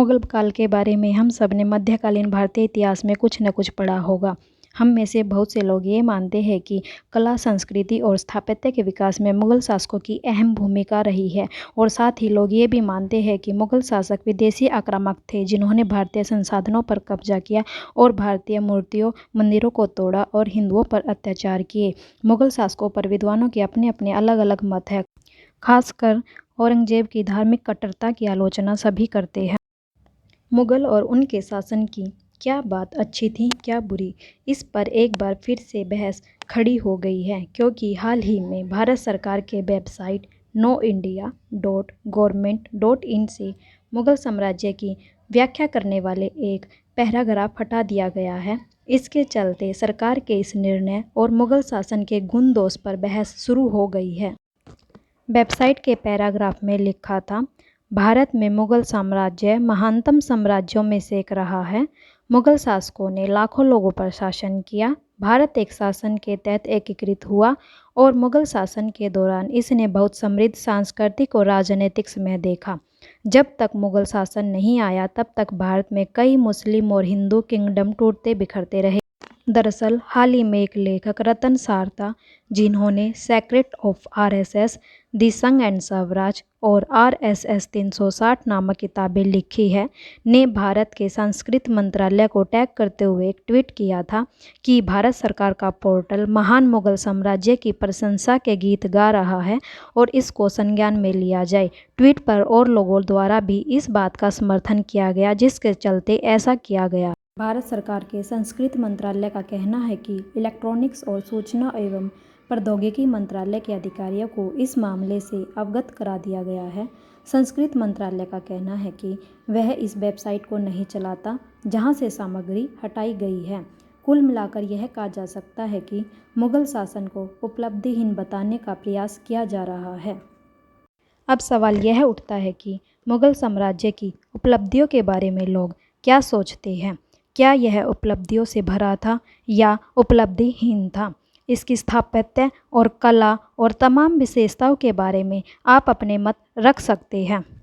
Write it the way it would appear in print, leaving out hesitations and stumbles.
मुगल काल के बारे में हम सब ने मध्यकालीन भारतीय इतिहास में कुछ न कुछ पढ़ा होगा। हम में से बहुत से लोग ये मानते हैं कि कला, संस्कृति और स्थापत्य के विकास में मुगल शासकों की अहम भूमिका रही है, और साथ ही लोग ये भी मानते हैं कि मुगल शासक विदेशी आक्रामक थे जिन्होंने भारतीय संसाधनों पर कब्जा किया और भारतीय मूर्तियों, मंदिरों को तोड़ा और हिंदुओं पर अत्याचार किए। मुगल शासकों पर विद्वानों के अपने अपने अलग अलग मत हैं। खासकर औरंगजेब की धार्मिक कट्टरता की आलोचना सभी करते हैं। मुगल और उनके शासन की क्या बात अच्छी थी, क्या बुरी, इस पर एक बार फिर से बहस खड़ी हो गई है, क्योंकि हाल ही में भारत सरकार के वेबसाइट noindia.government.in से मुगल साम्राज्य की व्याख्या करने वाले एक पैराग्राफ हटा दिया गया है। इसके चलते सरकार के इस निर्णय और मुगल शासन के गुण दोष पर बहस शुरू हो गई है। वेबसाइट के पैराग्राफ में लिखा था, भारत में मुगल साम्राज्य महानतम साम्राज्यों में से एक रहा है। मुगल शासकों ने लाखों लोगों पर शासन किया। भारत एक शासन के तहत एकीकृत हुआ और मुगल शासन के दौरान इसने बहुत समृद्ध सांस्कृतिक और राजनीतिक समय देखा। जब तक मुगल शासन नहीं आया तब तक भारत में कई मुस्लिम और हिंदू किंगडम टूटते बिखरते रहे। दरअसल हाल ही में एक लेखक रतन सारता, जिन्होंने सेक्रेट ऑफ आरएसएस, दी संघ एंड स्वराज और आरएसएस 360 नामक किताबें लिखी है, ने भारत के संस्कृति मंत्रालय को टैग करते हुए एक ट्वीट किया था कि भारत सरकार का पोर्टल महान मुगल साम्राज्य की प्रशंसा के गीत गा रहा है और इसको संज्ञान में लिया जाए। ट्वीट पर और लोगों द्वारा भी इस बात का समर्थन किया गया, जिसके चलते ऐसा किया गया। भारत सरकार के संस्कृति मंत्रालय का कहना है कि इलेक्ट्रॉनिक्स और सूचना एवं प्रौद्योगिकी मंत्रालय के अधिकारियों को इस मामले से अवगत करा दिया गया है। संस्कृति मंत्रालय का कहना है कि वह इस वेबसाइट को नहीं चलाता जहां से सामग्री हटाई गई है। कुल मिलाकर यह कहा जा सकता है कि मुगल शासन को उपलब्धिहीन बताने का प्रयास किया जा रहा है। अब सवाल यह उठता है कि मुगल साम्राज्य की उपलब्धियों के बारे में लोग क्या सोचते हैं। क्या यह उपलब्धियों से भरा था या उपलब्धिहीन था? इसकी स्थापत्य और कला और तमाम विशेषताओं के बारे में आप अपने मत रख सकते हैं।